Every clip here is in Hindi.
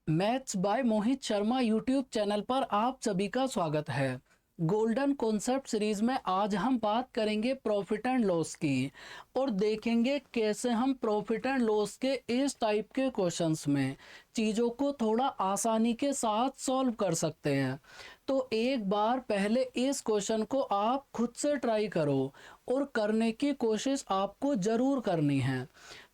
Maths by Mohit Sharma YouTube channel पर आप सभी का स्वागत है। गोल्डन कॉन्सेप्ट सीरीज में आज हम बात करेंगे प्रॉफिट एंड लॉस की और देखेंगे कैसे हम प्रॉफिट एंड लॉस के इस टाइप के क्वेश्चंस में चीज़ों को थोड़ा आसानी के साथ सॉल्व कर सकते हैं। तो एक बार पहले इस क्वेश्चन को आप खुद से ट्राई करो और करने की कोशिश आपको ज़रूर करनी है।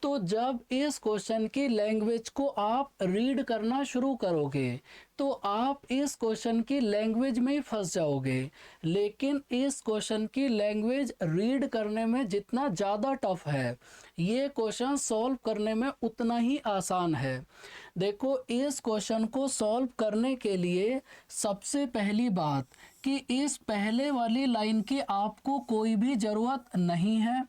तो जब इस क्वेश्चन की लैंग्वेज को आप रीड करना शुरू करोगे तो आप इस क्वेश्चन की लैंग्वेज में ही फंस जाओगे। लेकिन इस क्वेश्चन की लैंग्वेज रीड करने में जितना ज़्यादा टफ है, ये क्वेश्चन सॉल्व करने में उतना ही आसान है। देखो, इस क्वेश्चन को सॉल्व करने के लिए सबसे पहली बात कि इस पहले वाली लाइन की आपको कोई भी ज़रूरत नहीं है।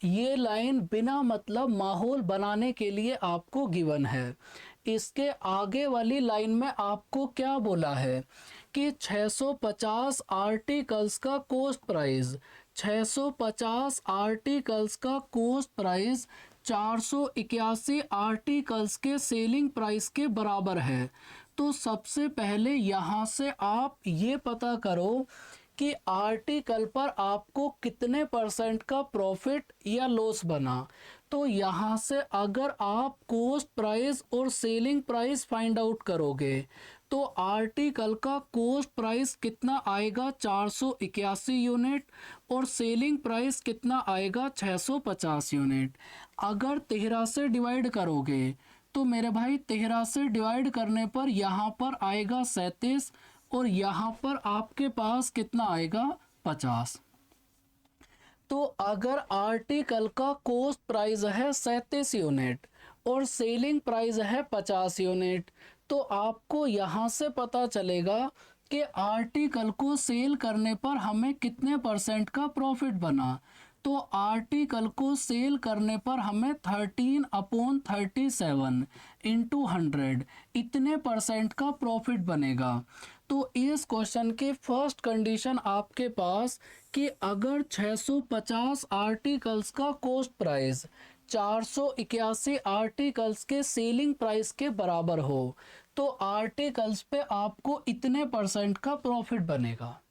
ये लाइन बिना मतलब माहौल बनाने के लिए आपको गिवन है। इसके आगे वाली लाइन में आपको क्या बोला है कि 650 आर्टिकल्स का कॉस्ट प्राइस, 650 आर्टिकल्स का कॉस्ट प्राइस 481 आर्टिकल्स के सेलिंग प्राइस के बराबर है। तो सबसे पहले यहाँ से आप ये पता करो कि आर्टिकल पर आपको कितने परसेंट का प्रॉफिट या लॉस बना। तो यहाँ से अगर आप कॉस्ट प्राइस और सेलिंग प्राइस फाइंड आउट करोगे तो आर्टिकल का कॉस्ट प्राइस कितना आएगा 481 यूनिट और सेलिंग प्राइस कितना आएगा 650 यूनिट। अगर 13 से डिवाइड करोगे तो मेरे भाई 13 से डिवाइड करने पर यहाँ पर आएगा 37 और यहाँ पर आपके पास कितना आएगा 50। तो अगर आर्टिकल का कॉस्ट प्राइस है 37 यूनिट और सेलिंग प्राइस है 50 यूनिट, तो आपको यहाँ से पता चलेगा कि आर्टिकल को सेल करने पर हमें कितने परसेंट का प्रॉफिट बना। तो आर्टिकल को सेल करने पर हमें 13/37 इंटू 100 इतने परसेंट का प्रॉफिट बनेगा। तो इस क्वेश्चन की फर्स्ट कंडीशन आपके पास कि अगर 650 आर्टिकल्स का कॉस्ट प्राइस 481 आर्टिकल्स के सेलिंग प्राइस के बराबर हो तो आर्टिकल्स पे आपको इतने परसेंट का प्रॉफिट बनेगा।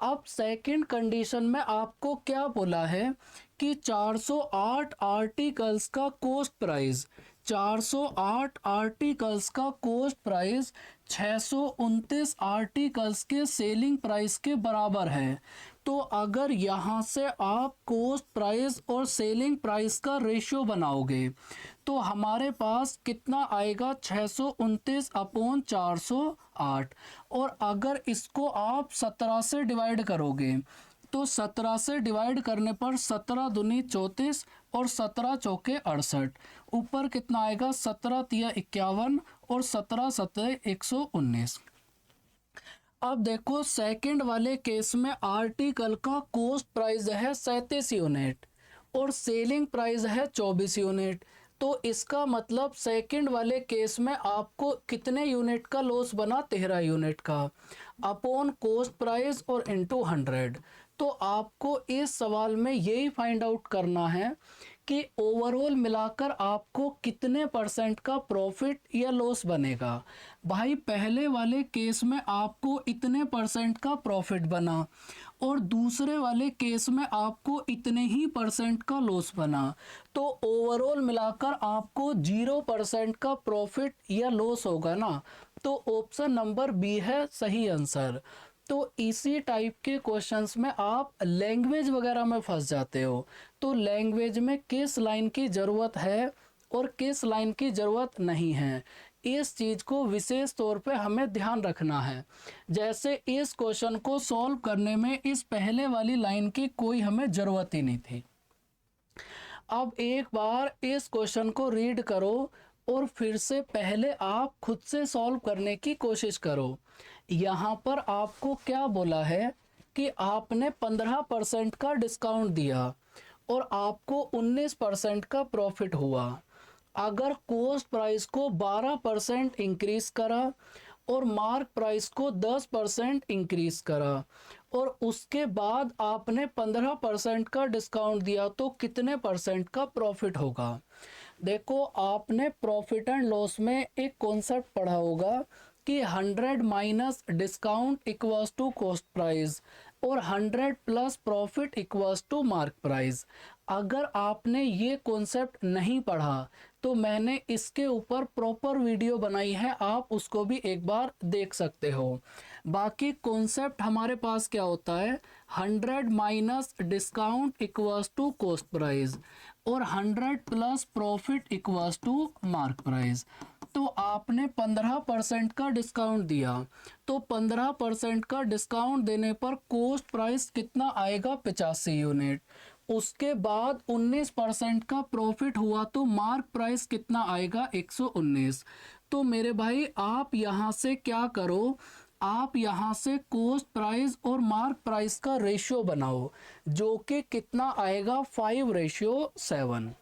अब सेकंड कंडीशन में आपको क्या बोला है कि 408 आर्टिकल्स का कॉस्ट प्राइस, 408 आर्टिकल्स का कॉस्ट प्राइस 629 आर्टिकल्स के सेलिंग प्राइस के बराबर है। तो अगर यहाँ से आप कॉस्ट प्राइस और सेलिंग प्राइस का रेशियो बनाओगे तो हमारे पास कितना आएगा 629/408। और अगर इसको आप 17 से डिवाइड करोगे तो 17 से डिवाइड करने पर 17 दूनी 34 और 17 चौके 68, ऊपर कितना आएगा 17 तिया 51 और 17 सतह 119। अब देखो, सेकंड वाले केस में आर्टिकल का कॉस्ट प्राइस है 37 यूनिट और सेलिंग प्राइस है 24 यूनिट। तो इसका मतलब सेकंड वाले केस में आपको कितने यूनिट का लॉस बना, 13 यूनिट का, अपॉन कॉस्ट प्राइस और इनटू 100। तो आपको इस सवाल में यही फाइंड आउट करना है कि ओवरऑल मिलाकर आपको कितने परसेंट का प्रॉफिट या लॉस बनेगा। भाई पहले वाले केस में आपको इतने परसेंट का प्रॉफिट बना और दूसरे वाले केस में आपको इतने ही परसेंट का लॉस बना। तो ओवरऑल मिलाकर आपको 0% का प्रॉफिट या लॉस होगा ना। तो ऑप्शन नंबर बी है सही आंसर। तो इसी टाइप के क्वेश्चंस में आप लैंग्वेज वगैरह में फंस जाते हो। तो लैंग्वेज में किस लाइन की ज़रूरत है और किस लाइन की ज़रूरत नहीं है, इस चीज़ को विशेष तौर पे हमें ध्यान रखना है। जैसे इस क्वेश्चन को सॉल्व करने में इस पहले वाली लाइन की कोई हमें ज़रूरत ही नहीं थी। अब एक बार इस क्वेश्चन को रीड करो और फिर से पहले आप खुद से सॉल्व करने की कोशिश करो। यहाँ पर आपको क्या बोला है कि आपने 15% का डिस्काउंट दिया और आपको 19% का प्रॉफिट हुआ। अगर कॉस्ट प्राइस को 12% इंक्रीज करा और मार्क प्राइस को 10% इंक्रीज करा और उसके बाद आपने 15% का डिस्काउंट दिया तो कितने परसेंट का प्रॉफिट होगा। देखो आपने प्रॉफिट एंड लॉस में एक कॉन्सेप्ट पढ़ा होगा कि 100 minus discount equals to cost price और 100 plus profit equals to mark price. अगर आपने ये कॉन्सेप्ट नहीं पढ़ा तो मैंने इसके ऊपर प्रॉपर वीडियो बनाई है, आप उसको भी एक बार देख सकते हो। बाकी कॉन्सेप्ट हमारे पास क्या होता है, 100 minus discount equals to cost price और 100 plus profit equals to mark price. तो आपने 15% का डिस्काउंट दिया, तो 15% का डिस्काउंट देने पर कॉस्ट प्राइस कितना आएगा, 85 यूनिट। उसके बाद 19% का प्रॉफिट हुआ तो मार्क प्राइस कितना आएगा, 119। तो मेरे भाई आप यहाँ से क्या करो, आप यहाँ से कॉस्ट प्राइस और मार्क प्राइस का रेशियो बनाओ, जो कि कितना आएगा, 5:7।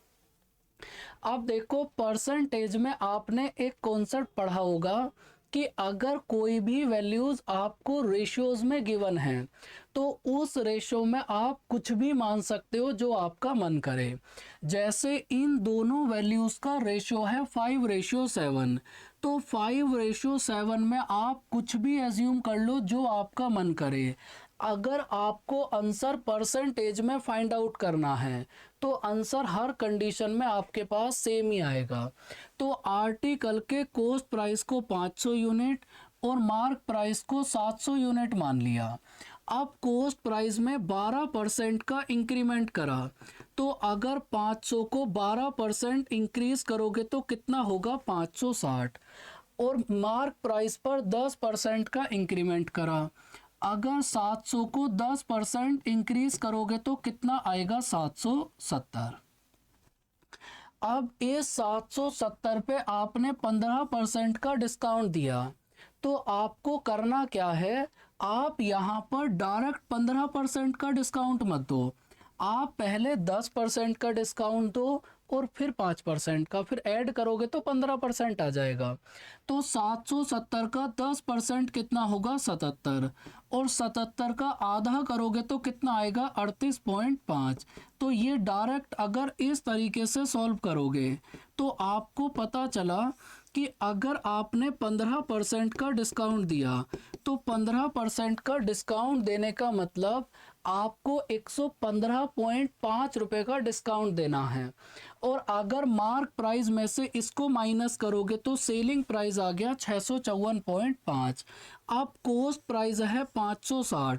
अब देखो परसेंटेज में आपने एक कॉन्सेप्ट पढ़ा होगा कि अगर कोई भी वैल्यूज आपको रेशियोज में गिवन है तो उस रेशियो में आप कुछ भी मान सकते हो जो आपका मन करे। जैसे इन दोनों वैल्यूज का रेशियो है 5:7, तो 5:7 में आप कुछ भी एज्यूम कर लो जो आपका मन करे। अगर आपको आंसर परसेंटेज में फाइंड आउट करना है तो आंसर हर कंडीशन में आपके पास सेम ही आएगा। तो आर्टिकल के कॉस्ट प्राइस को 500 यूनिट और मार्क प्राइस को 700 यूनिट मान लिया। अब कॉस्ट प्राइस में 12% का इंक्रीमेंट करा, तो अगर 500 को 12% इंक्रीज करोगे तो कितना होगा, 560। और मार्क प्राइस पर 10% का इंक्रीमेंट करा, अगर 700 को 10% इंक्रीज करोगे तो कितना आएगा, 770। अब इस 770 पे आपने 15% का डिस्काउंट दिया, तो आपको करना क्या है, आप यहाँ पर डायरेक्ट 15% का डिस्काउंट मत दो, आप पहले 10% का डिस्काउंट दो और फिर 5% का, फिर ऐड करोगे तो 15% आ जाएगा। तो 770 का 10% कितना होगा, 77, और 77 का आधा करोगे तो कितना आएगा, 38.5। तो ये डायरेक्ट अगर इस तरीके से सॉल्व करोगे तो आपको पता चला कि अगर आपने 15% का डिस्काउंट दिया तो 15% का डिस्काउंट देने का मतलब आपको 115.5 रुपए का डिस्काउंट देना है। और अगर मार्क प्राइस में से इसको माइनस करोगे तो सेलिंग प्राइस आ गया 654.5। अब कॉस्ट प्राइस है 560,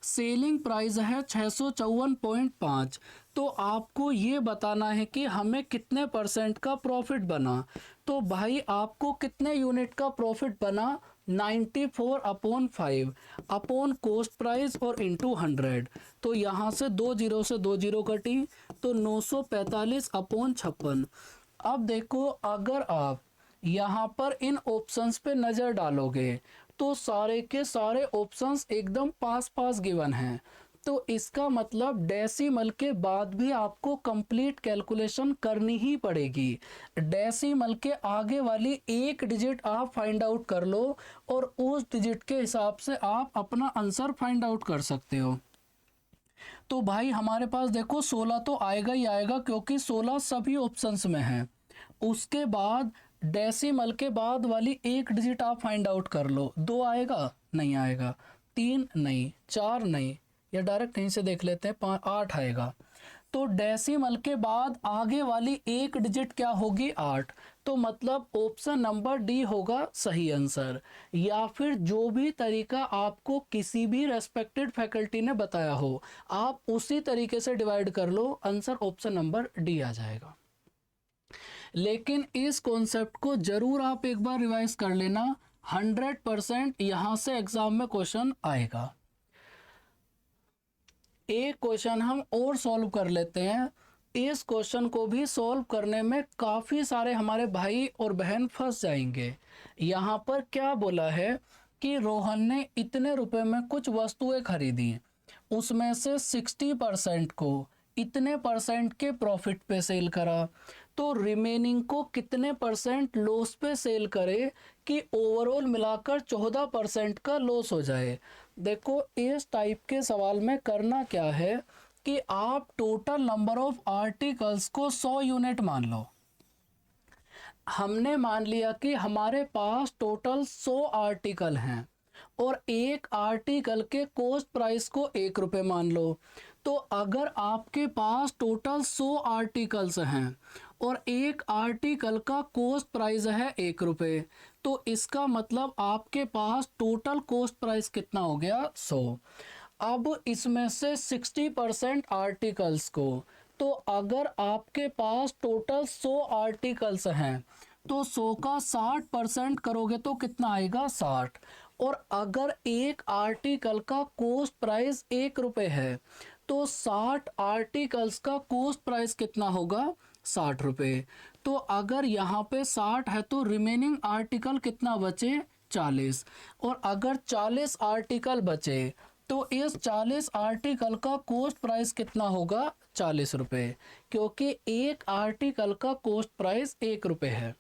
सेलिंग प्राइस है 654.5। तो आपको ये बताना है कि हमें कितने परसेंट का प्रॉफिट बना। तो भाई आपको कितने यूनिट का प्रॉफिट बना, 94/5 अपॉन कॉस्ट प्राइस और इंटू 100। तो यहाँ से 2 जीरो से 2 जीरो कटी, तो 945/56। अब देखो अगर आप यहाँ पर इन ऑप्शंस पे नज़र डालोगे तो सारे के सारे ऑप्शंस एकदम पास पास गिवन हैं। तो इसका मतलब डेसिमल के बाद भी आपको कंप्लीट कैलकुलेशन करनी ही पड़ेगी। डेसिमल के आगे वाली एक डिजिट आप फाइंड आउट कर लो और उस डिजिट के हिसाब से आप अपना आंसर फाइंड आउट कर सकते हो। तो भाई हमारे पास देखो 16 तो आएगा ही आएगा, क्योंकि 16 सभी ऑप्शंस में है। उसके बाद डेसिमल के बाद वाली एक डिजिट आप फाइंड आउट कर लो, 2 आएगा, नहीं आएगा, 3 नहीं, 4 नहीं, या डायरेक्ट यहीं से देख लेते हैं, 8 आएगा। तो डेसिमल के बाद आगे वाली एक डिजिट क्या होगी, 8। तो मतलब ऑप्शन नंबर डी होगा सही आंसर। या फिर जो भी तरीका आपको किसी भी रेस्पेक्टेड फैकल्टी ने बताया हो, आप उसी तरीके से डिवाइड कर लो, आंसर ऑप्शन नंबर डी आ जाएगा। लेकिन इस कॉन्सेप्ट को जरूर आप एक बार रिवाइज कर लेना, 100% यहाँ से एग्जाम में क्वेश्चन आएगा। एक क्वेश्चन हम और सॉल्व कर लेते हैं। इस क्वेश्चन को भी सॉल्व करने में काफ़ी सारे हमारे भाई और बहन फंस जाएंगे। यहाँ पर क्या बोला है कि रोहन ने इतने रुपए में कुछ वस्तुएं खरीदी, उसमें से 60% को इतने परसेंट के प्रॉफिट पे सेल करा, तो रिमेनिंग को कितने परसेंट लॉस पे सेल करे कि ओवरऑल मिलाकर 14% का लॉस हो जाए। देखो इस टाइप के सवाल में करना क्या है कि आप टोटल नंबर ऑफ आर्टिकल्स को 100 यूनिट मान लो। हमने मान लिया कि हमारे पास टोटल 100 आर्टिकल हैं और एक आर्टिकल के कॉस्ट प्राइस को 1 रुपये मान लो। तो अगर आपके पास टोटल 100 आर्टिकल्स हैं और एक आर्टिकल का कॉस्ट प्राइस है 1 रुपये, तो इसका मतलब आपके पास टोटल कॉस्ट प्राइस कितना हो गया? 100। अब इसमें से 60% आर्टिकल्स को, तो अगर आपके पास टोटल 100 आर्टिकल्स हैं तो 100 का 60% करोगे तो कितना आएगा? 60। और अगर एक आर्टिकल का कॉस्ट प्राइस 1 रुपये है तो 60 आर्टिकल्स का कॉस्ट प्राइस कितना होगा? 60 रुपये। तो अगर यहाँ पे 60 है तो रिमेनिंग आर्टिकल कितना बचे? 40। और अगर 40 आर्टिकल बचे तो इस 40 आर्टिकल का कॉस्ट प्राइस कितना होगा? 40 रुपये, क्योंकि एक आर्टिकल का कॉस्ट प्राइस 1 रुपये है।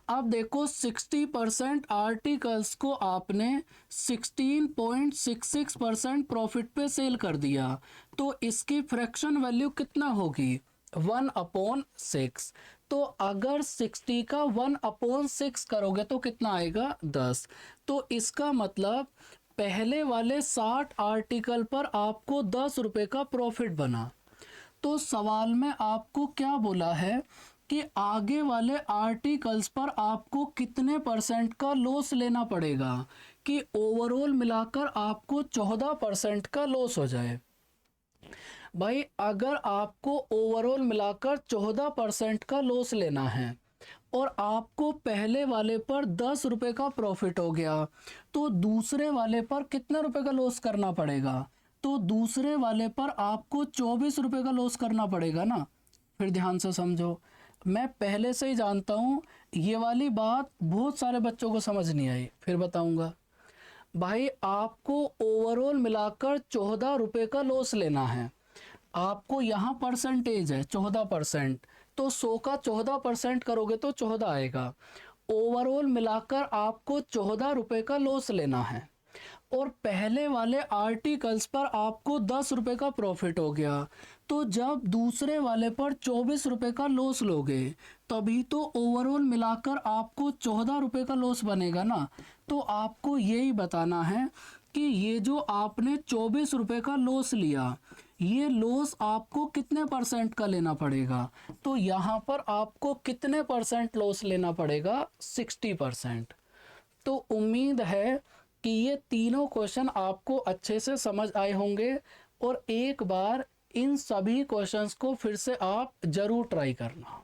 अब देखो 60% आर्टिकल्स को आपने 16.66% प्रॉफिट पे सेल कर दिया, तो इसकी फ्रैक्शन वैल्यू कितना होगी? 1/6। तो अगर 60 का 1/6 करोगे तो कितना आएगा? 10। तो इसका मतलब पहले वाले 60 आर्टिकल पर आपको 10 रुपये का प्रॉफिट बना। तो सवाल में आपको क्या बोला है कि आगे वाले आर्टिकल्स पर आपको कितने % का लॉस लेना पड़ेगा कि ओवरऑल मिलाकर आपको 14% का लॉस हो जाए। भाई अगर आपको ओवरऑल मिलाकर 14% का लॉस लेना है और आपको पहले वाले पर 10 रुपये का प्रॉफिट हो गया, तो दूसरे वाले पर कितने रुपए का लॉस करना पड़ेगा? तो दूसरे वाले पर आपको 24 रुपये का लॉस करना पड़ेगा ना। फिर ध्यान से समझो, मैं पहले से ही जानता हूँ ये वाली बात बहुत सारे बच्चों को समझ नहीं आई, फिर बताऊंगा। भाई आपको ओवरऑल मिलाकर 14 रुपये का लॉस लेना है। आपको यहाँ परसेंटेज है 14%, तो 100 का 14% करोगे तो 14 आएगा। ओवरऑल मिलाकर आपको 14 रुपये का लॉस लेना है और पहले वाले आर्टिकल्स पर आपको 10 रुपये का प्रॉफिट हो गया, तो जब दूसरे वाले पर 24 रुपये का लॉस लोगे तभी तो ओवरऑल मिलाकर आपको 14 रुपये का लॉस बनेगा ना। तो आपको यही बताना है कि ये जो आपने 24 रुपये का लॉस लिया, ये लॉस आपको कितने % का लेना पड़ेगा? तो यहाँ पर आपको कितने % लॉस लेना पड़ेगा? 60%। तो उम्मीद है कि ये तीनों क्वेश्चन आपको अच्छे से समझ आए होंगे और एक बार इन सभी क्वेश्चंस को फिर से आप ज़रूर ट्राई करना।